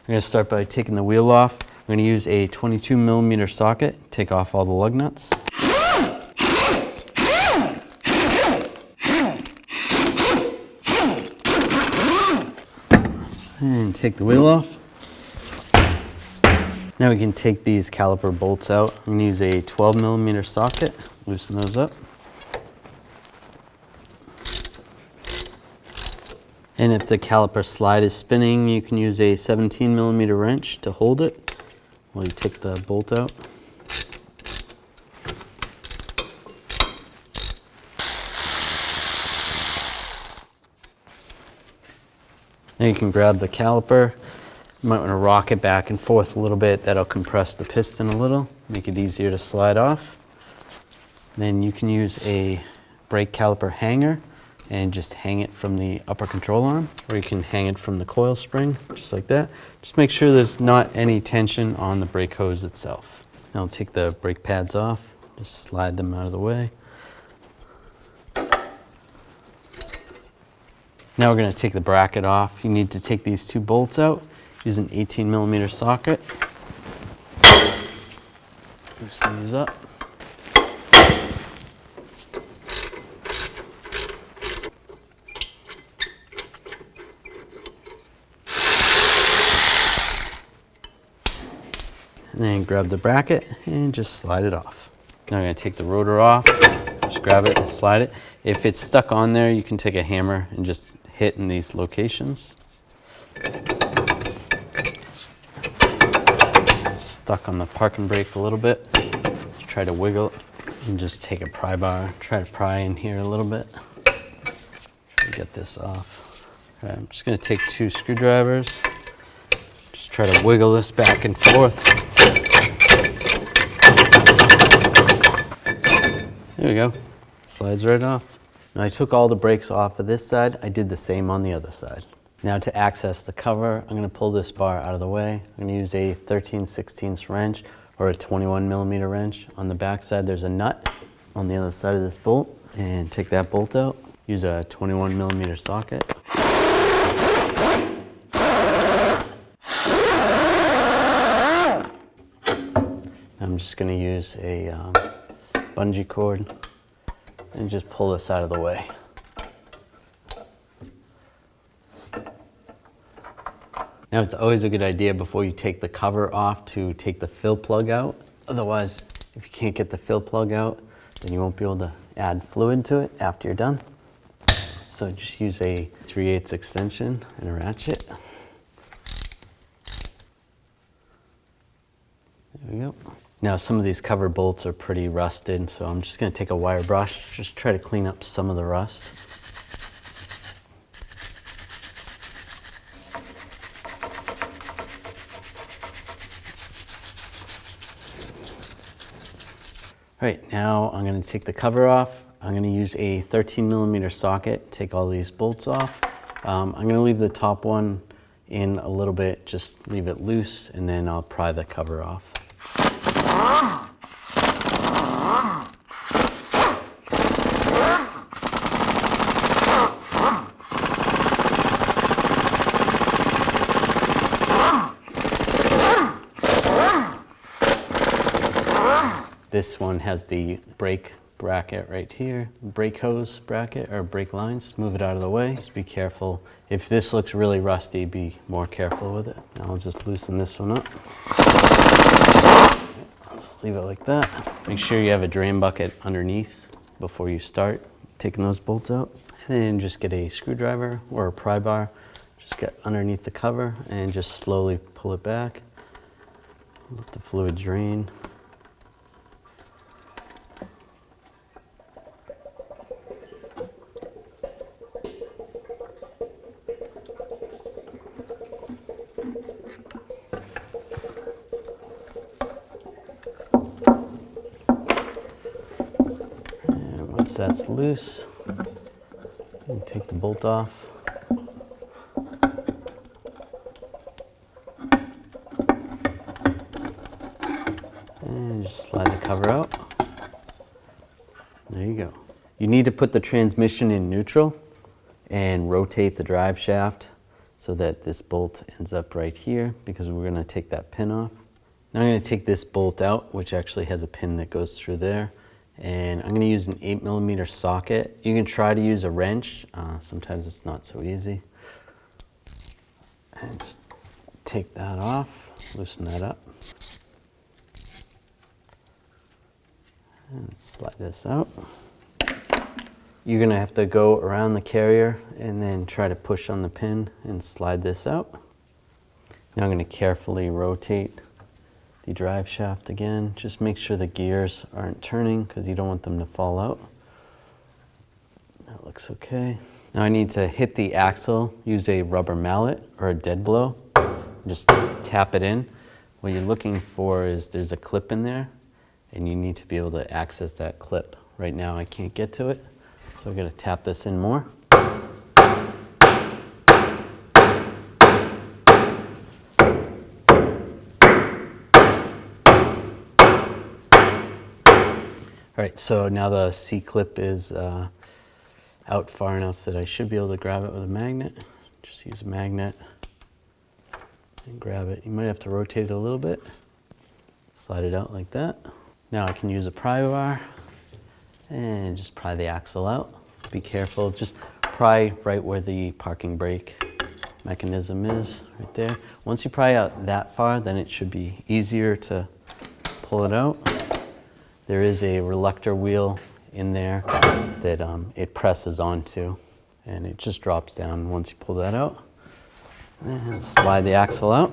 We're going to start by taking the wheel off. I'm going to use a 22mm socket, take off all the lug nuts. And take the wheel off. Now we can take these caliper bolts out. I'm going to use a 12mm socket, loosen those up. And if the caliper slide is spinning, you can use a 17mm wrench to hold it while you take the bolt out. Now you can grab the caliper. You might want to rock it back and forth a little bit. That'll compress the piston a little, make it easier to slide off. Then you can use a brake caliper hanger and just hang it from the upper control arm, or you can hang it from the coil spring, just like that. Just make sure there's not any tension on the brake hose itself. Now I'll take the brake pads off, just slide them out of the way. Now we're going to take the bracket off. You need to take these two bolts out. Use an 18mm socket. Loosen these up. And then grab the bracket and just slide it off. Now I'm going to take the rotor off. Just grab it and slide it. If it's stuck on there, you can take a hammer and just hit in these locations. It's stuck on the parking brake a little bit. Just try to wiggle it and just take a pry bar. Try to pry in here a little bit. Try to get this off. All right, I'm just going to take two screwdrivers. Just try to wiggle this back and forth. There we go. Slides right off. Now I took all the brakes off of this side. I did the same on the other side. Now to access the cover, I'm going to pull this bar out of the way. I'm going to use a 13/16 wrench or a 21mm wrench. On the back side there's a nut on the other side of this bolt, and take that bolt out. Use a 21mm socket. I'm just going to use a bungee cord and just pull this out of the way. Now it's always a good idea before you take the cover off to take the fill plug out. Otherwise, if you can't get the fill plug out, then you won't be able to add fluid to it after you're done. So just use a 3/8 extension and a ratchet. There we go. Now some of these cover bolts are pretty rusted, so I'm just going to take a wire brush, just try to clean up some of the rust. All right, now I'm going to take the cover off. I'm going to use a 13mm socket, take all these bolts off. I'm going to leave the top one in a little bit, just leave it loose, and then I'll pry the cover off. This one has the brake bracket right here, brake hose bracket or brake lines. Move it out of the way. Just be careful. If this looks really rusty, be more careful with it. Now I'll just loosen this one up. Just leave it like that. Make sure you have a drain bucket underneath before you start taking those bolts out. And then just get a screwdriver or a pry bar. Just get underneath the cover and just slowly pull it back. Let the fluid drain. Once that's loose, you take the bolt off. And just slide the cover out. There you go. You need to put the transmission in neutral and rotate the drive shaft so that this bolt ends up right here, because we're going to take that pin off. Now I'm going to take this bolt out, which actually has a pin that goes through there, and I'm going to use an 8mm socket. You can try to use a wrench. Sometimes it's not so easy. And just take that off, loosen that up, and slide this out. You're going to have to go around the carrier and then try to push on the pin and slide this out. Now I'm going to carefully rotate the drive shaft again. Just make sure the gears aren't turning because you don't want them to fall out. That looks okay. Now I need to hit the axle, use a rubber mallet or a dead blow. Just tap it in. What you're looking for is there's a clip in there and you need to be able to access that clip. Right now I can't get to it, so I'm going to tap this in more. All right, so now the C-clip is out far enough that I should be able to grab it with a magnet. Just use a magnet and grab it. You might have to rotate it a little bit. Slide it out like that. Now I can use a pry bar and just pry the axle out. Be careful, just pry right where the parking brake mechanism is, right there. Once you pry out that far, then it should be easier to pull it out. There is a reluctor wheel in there that it presses onto, and it just drops down once you pull that out. And slide the axle out.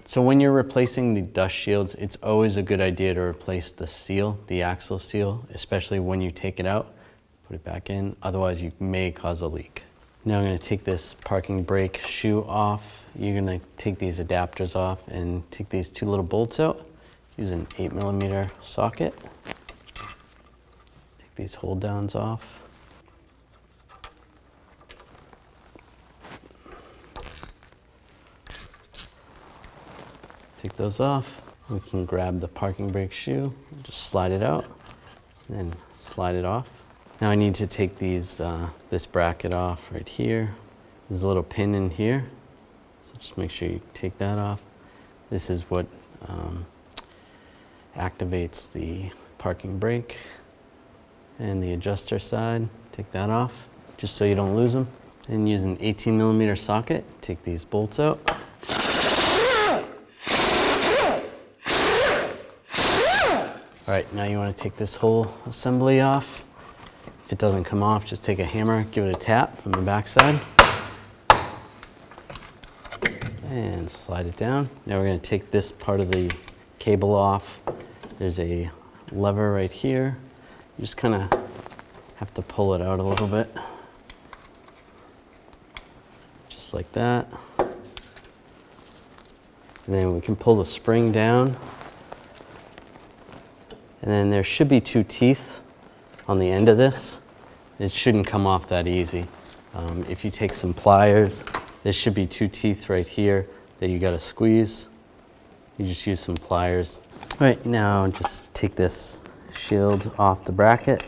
So when you're replacing the dust shields, it's always a good idea to replace the seal, the axle seal, especially when you take it out. Put it back in, otherwise you may cause a leak. Now I'm going to take this parking brake shoe off. You're going to take these adapters off and take these two little bolts out. Use an 8mm socket. Take these hold downs off. Take those off. We can grab the parking brake shoe, just slide it out, and then slide it off. Now I need to take these, this bracket off right here. There's a little pin in here, so just make sure you take that off. This is what activates the parking brake, and the adjuster side, take that off just so you don't lose them. And use an 18mm socket, take these bolts out. All right, now you want to take this whole assembly off. If it doesn't come off, just take a hammer, give it a tap from the back side, and slide it down. Now we're going to take this part of the cable off. There's a lever right here. You just kind of have to pull it out a little bit. Just like that. And then we can pull the spring down. And then there should be two teeth on the end of this. It shouldn't come off that easy. If you take some pliers, there should be two teeth right here that you gotta squeeze. You just use some pliers. All right, now just take this shield off the bracket.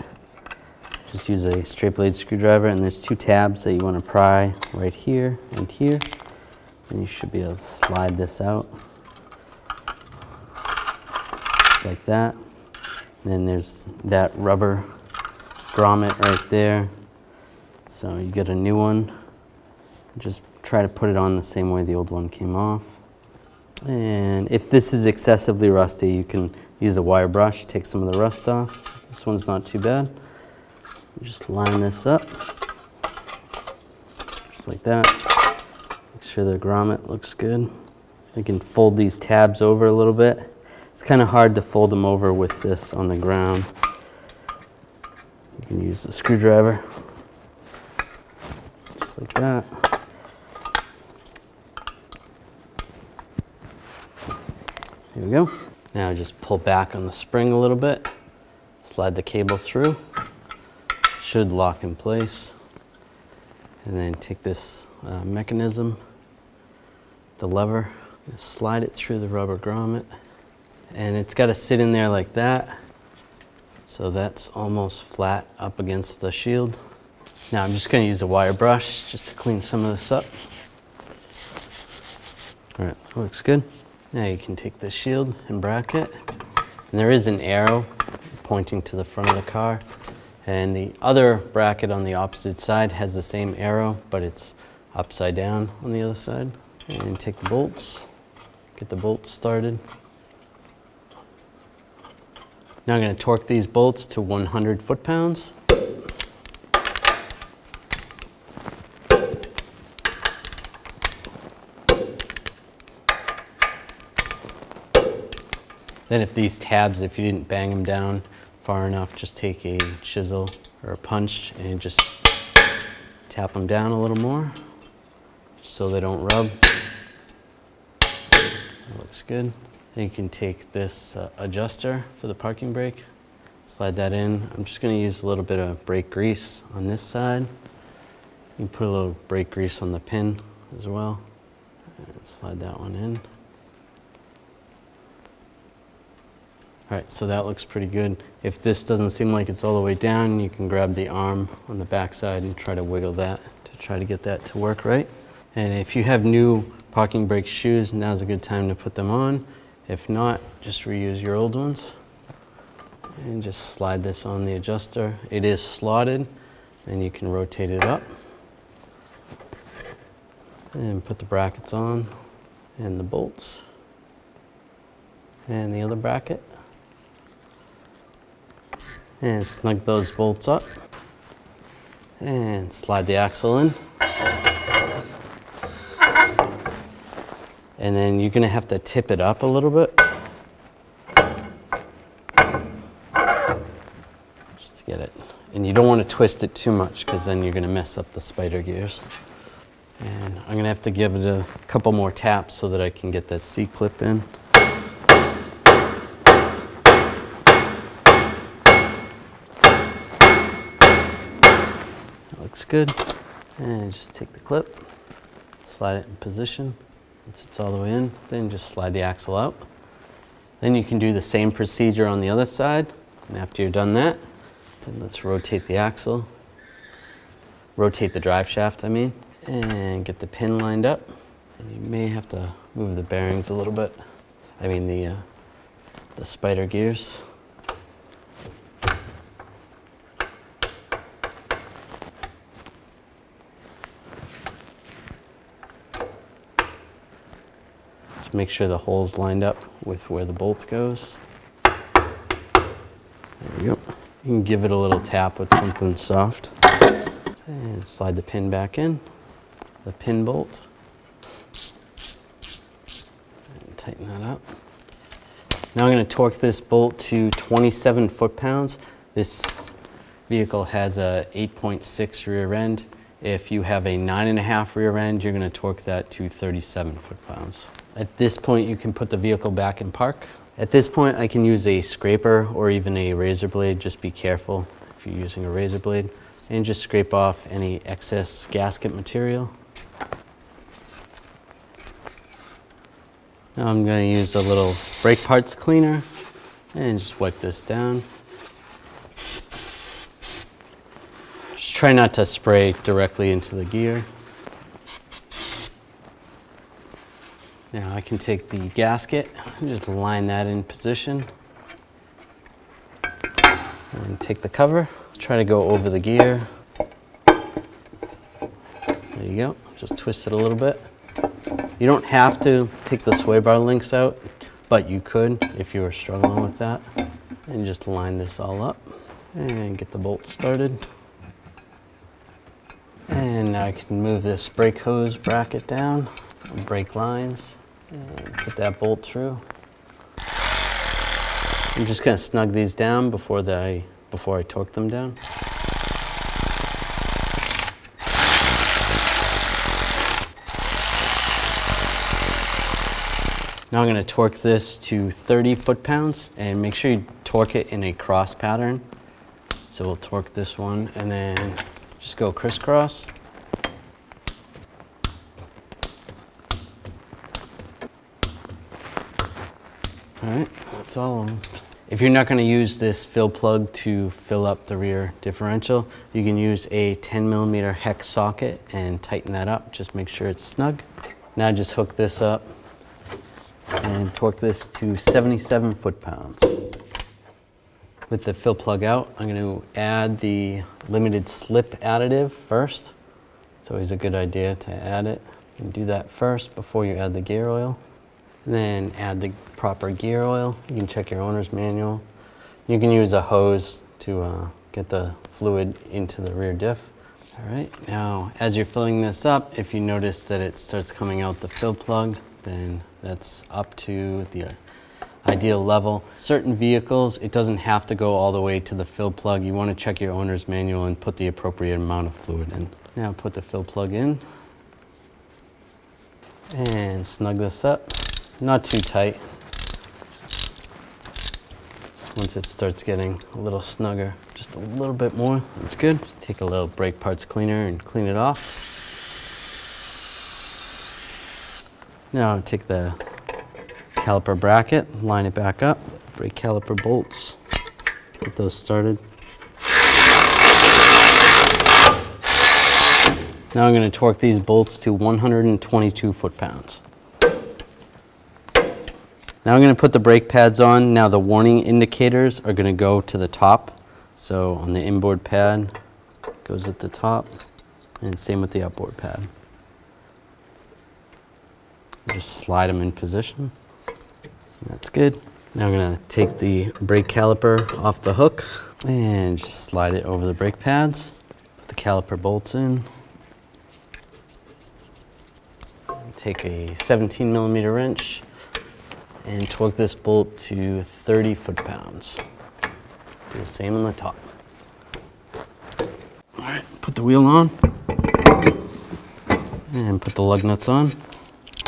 Just use a straight blade screwdriver, and there's two tabs that you wanna pry right here and here. And you should be able to slide this out. Just like that. And then there's that rubber grommet right there. So you get a new one. Just try to put it on the same way the old one came off. And if this is excessively rusty, you can use a wire brush, take some of the rust off. This one's not too bad. Just line this up, just like that. Make sure the grommet looks good. You can fold these tabs over a little bit. It's kind of hard to fold them over with this on the ground. You can use a screwdriver, just like that. There we go. Now just pull back on the spring a little bit, slide the cable through. Should lock in place. And then take this mechanism, the lever, slide it through the rubber grommet. And it's got to sit in there like that. So that's almost flat up against the shield. Now I'm just going to use a wire brush just to clean some of this up. All right, looks good. Now you can take the shield and bracket. And there is an arrow pointing to the front of the car. And the other bracket on the opposite side has the same arrow, but it's upside down on the other side. And take the bolts, get the bolts started. Now I'm going to torque these bolts to 100 foot-pounds. Then if these tabs, if you didn't bang them down far enough, just take a chisel or a punch and just tap them down a little more so they don't rub. That looks good. Then you can take this adjuster for the parking brake, slide that in. I'm just going to use a little bit of brake grease on this side. You can put a little brake grease on the pin as well. And slide that one in. All right, so that looks pretty good. If this doesn't seem like it's all the way down, you can grab the arm on the back side and try to wiggle that to try to get that to work right. And if you have new parking brake shoes, now's a good time to put them on. If not, just reuse your old ones. And just slide this on the adjuster. It is slotted, and you can rotate it up. And put the brackets on, and the bolts, and the other bracket. And snug those bolts up and slide the axle in. And then you're going to have to tip it up a little bit just to get it. And you don't want to twist it too much because then you're going to mess up the spider gears. And I'm going to have to give it a couple more taps so that I can get that C-clip in. Looks good. And just take the clip, slide it in position. Once it's all the way in, then just slide the axle out. Then you can do the same procedure on the other side. And after you're done that, then let's rotate the axle. Rotate the drive shaft, I mean. And get the pin lined up. And you may have to move the bearings a little bit. I mean the spider gears. Make sure the hole's lined up with where the bolt goes. There we go. You can give it a little tap with something soft. And slide the pin back in, the pin bolt. And tighten that up. Now I'm going to torque this bolt to 27 foot-pounds. This vehicle has a 8.6 rear end. If you have a 9.5 rear end, you're going to torque that to 37 foot-pounds. At this point, you can put the vehicle back in park. At this point, I can use a scraper or even a razor blade. Just be careful if you're using a razor blade. And just scrape off any excess gasket material. Now I'm going to use a little brake parts cleaner and just wipe this down. Just try not to spray directly into the gear. Now I can take the gasket and just line that in position. And take the cover, try to go over the gear. There you go, just twist it a little bit. You don't have to take the sway bar links out, but you could if you were struggling with that. And just line this all up and get the bolt started. And now I can move this brake hose bracket down, brake lines, and put that bolt through. I'm just going to snug these down before I torque them down. Now I'm going to torque this to 30 foot-pounds and make sure you torque it in a cross pattern. So we'll torque this one and then just go crisscross. All right, that's all of them. If you're not going to use this fill plug to fill up the rear differential, you can use a 10mm hex socket and tighten that up. Just make sure it's snug. Now just hook this up and torque this to 77 foot-pounds. With the fill plug out, I'm going to add the limited slip additive first. It's always a good idea to add it. You can do that first before you add the gear oil. Then add the proper gear oil. You can check your owner's manual. You can use a hose to get the fluid into the rear diff. All right, now as you're filling this up, if you notice that it starts coming out the fill plug, then that's up to the ideal level. Certain vehicles, it doesn't have to go all the way to the fill plug. You want to check your owner's manual and put the appropriate amount of fluid in. Now put the fill plug in and snug this up. Not too tight. Once it starts getting a little snugger, just a little bit more, that's good. Just take a little brake parts cleaner and clean it off. Now take the caliper bracket, line it back up, brake caliper bolts, get those started. Now I'm going to torque these bolts to 122 foot-pounds. Now I'm going to put the brake pads on. Now the warning indicators are going to go to the top. So on the inboard pad, goes at the top, and same with the outboard pad. Just slide them in position. That's good. Now I'm going to take the brake caliper off the hook and just slide it over the brake pads. Put the caliper bolts in. Take a 17mm wrench and torque this bolt to 30 foot-pounds. Do the same on the top. All right, put the wheel on and put the lug nuts on.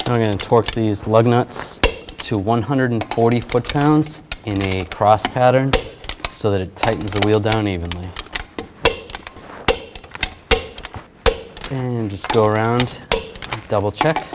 Now I'm going to torque these lug nuts to 140 foot-pounds in a cross pattern so that it tightens the wheel down evenly. And just go around, double check.